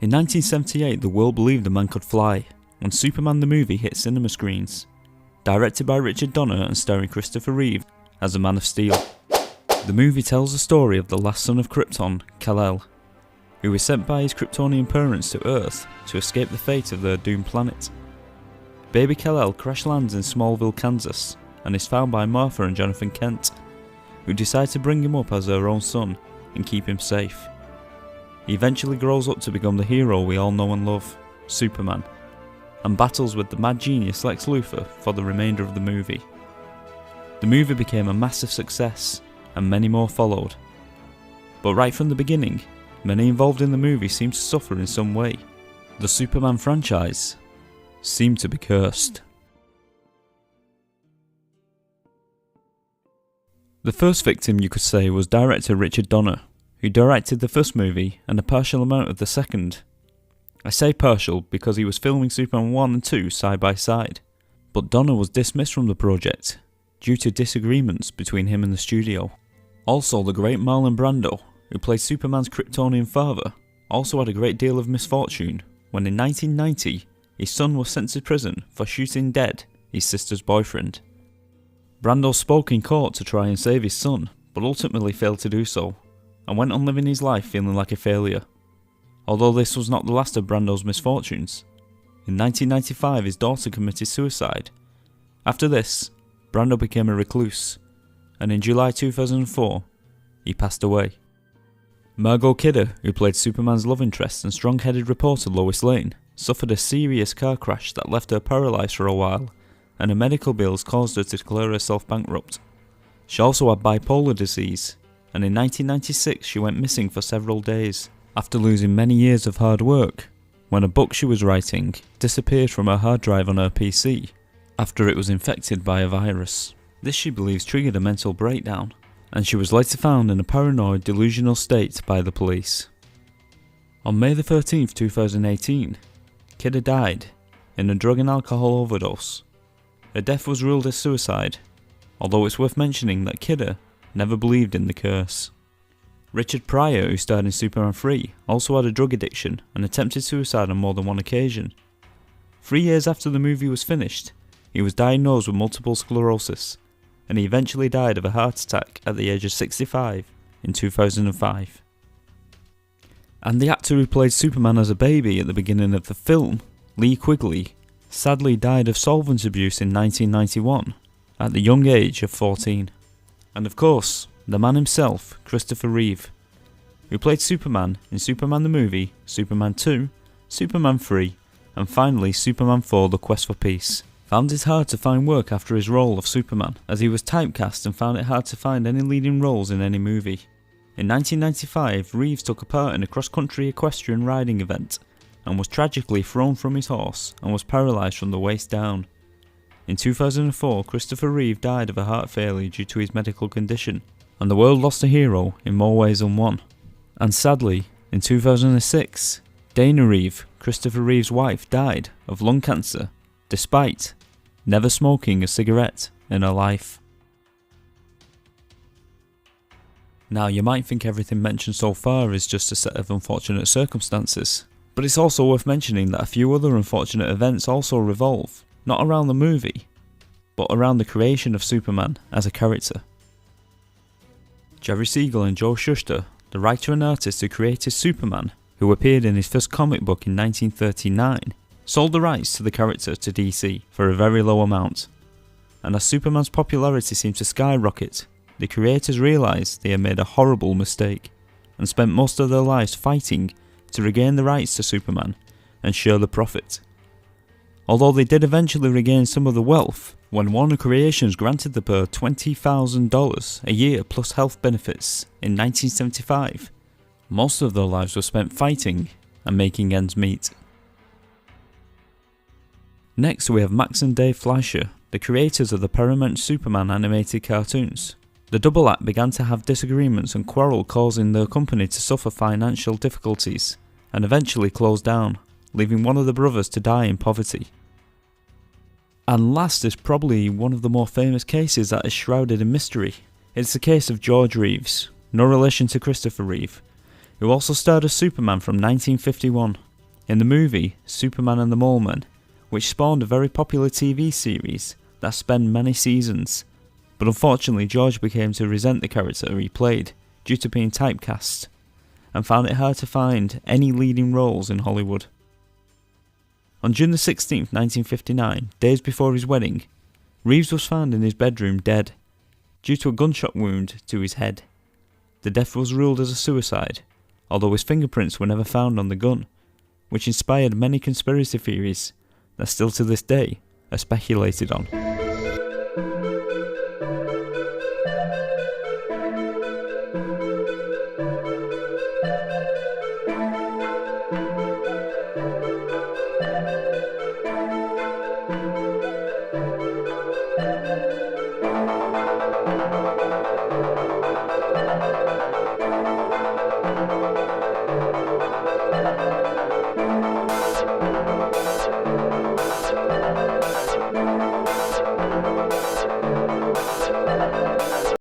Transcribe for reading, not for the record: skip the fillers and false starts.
In 1978, the world believed a man could fly when Superman the movie hit cinema screens. Directed by Richard Donner and starring Christopher Reeve as the Man of Steel. The movie tells the story of the last son of Krypton, Kal-El, who was sent by his Kryptonian parents to Earth to escape the fate of their doomed planet. Baby Kal-El crash lands in Smallville, Kansas, and is found by Martha and Jonathan Kent, who decide to bring him up as their own son and keep him safe. He eventually grows up to become the hero we all know and love, Superman, and battles with the mad genius Lex Luthor for the remainder of the movie. The movie became a massive success, and many more followed. But right from the beginning, many involved in the movie seemed to suffer in some way. The Superman franchise seemed to be cursed. The first victim, you could say, was director Richard Donner, who directed the first movie and a partial amount of the second. I say partial because he was filming Superman 1 and 2 side by side, but Donner was dismissed from the project due to disagreements between him and the studio. Also, the great Marlon Brando, who played Superman's Kryptonian father, also had a great deal of misfortune when in 1990 his son was sent to prison for shooting dead his sister's boyfriend. Brando spoke in court to try and save his son, but ultimately failed to do so, and went on living his life feeling like a failure. Although this was not the last of Brando's misfortunes. In 1995 his daughter committed suicide. After this, Brando became a recluse, and in July 2004, he passed away. Margot Kidder, who played Superman's love interest and strong-headed reporter Lois Lane, suffered a serious car crash that left her paralysed for a while, and her medical bills caused her to declare herself bankrupt. She also had bipolar disease, and in 1996 she went missing for several days, after losing many years of hard work, when a book she was writing disappeared from her hard drive on her PC, after it was infected by a virus. This, she believes, triggered a mental breakdown, and she was later found in a paranoid, delusional state by the police. On May 13, 2018, Kidder died in a drug and alcohol overdose. Her death was ruled as suicide, although it's worth mentioning that Kidder never believed in the curse. Richard Pryor, who starred in Superman 3, also had a drug addiction and attempted suicide on more than one occasion. 3 years after the movie was finished, he was diagnosed with multiple sclerosis, and he eventually died of a heart attack at the age of 65 in 2005. And the actor who played Superman as a baby at the beginning of the film, Lee Quigley, sadly died of solvent abuse in 1991 at the young age of 14. And of course, the man himself, Christopher Reeve, who played Superman in Superman the movie, Superman 2, Superman 3, and finally Superman 4 The Quest for Peace, found it hard to find work after his role of Superman, as he was typecast and found it hard to find any leading roles in any movie. In 1995, Reeves took part in a cross-country equestrian riding event, and was tragically thrown from his horse and was paralysed from the waist down. In 2004, Christopher Reeve died of a heart failure due to his medical condition, and the world lost a hero in more ways than one. And sadly, in 2006, Dana Reeve, Christopher Reeve's wife, died of lung cancer, despite never smoking a cigarette in her life. Now, you might think everything mentioned so far is just a set of unfortunate circumstances, but it's also worth mentioning that a few other unfortunate events also revolve, not around the movie, but around the creation of Superman as a character. Jerry Siegel and Joe Shuster, the writer and artist who created Superman, who appeared in his first comic book in 1939, sold the rights to the character to DC for a very low amount. And as Superman's popularity seemed to skyrocket, the creators realised they had made a horrible mistake, and spent most of their lives fighting to regain the rights to Superman and share the profit. Although they did eventually regain some of the wealth, when Warner Creations granted the pair $20,000 a year plus health benefits in 1975, most of their lives were spent fighting and making ends meet. Next we have Max and Dave Fleischer, the creators of the Paramount Superman animated cartoons. The double act began to have disagreements and quarrel, causing their company to suffer financial difficulties, and eventually closed down, leaving one of the brothers to die in poverty. And last is probably one of the more famous cases that is shrouded in mystery. It's the case of George Reeves, no relation to Christopher Reeve, who also starred as Superman from 1951, In the movie Superman and the Mole Men, which spawned a very popular TV series that spanned many seasons, but unfortunately George began to resent the character he played due to being typecast, and found it hard to find any leading roles in Hollywood. On June the 16th, 1959, days before his wedding, Reeves was found in his bedroom dead, due to a gunshot wound to his head. The death was ruled as a suicide, although his fingerprints were never found on the gun, which inspired many conspiracy theories that still to this day are speculated on.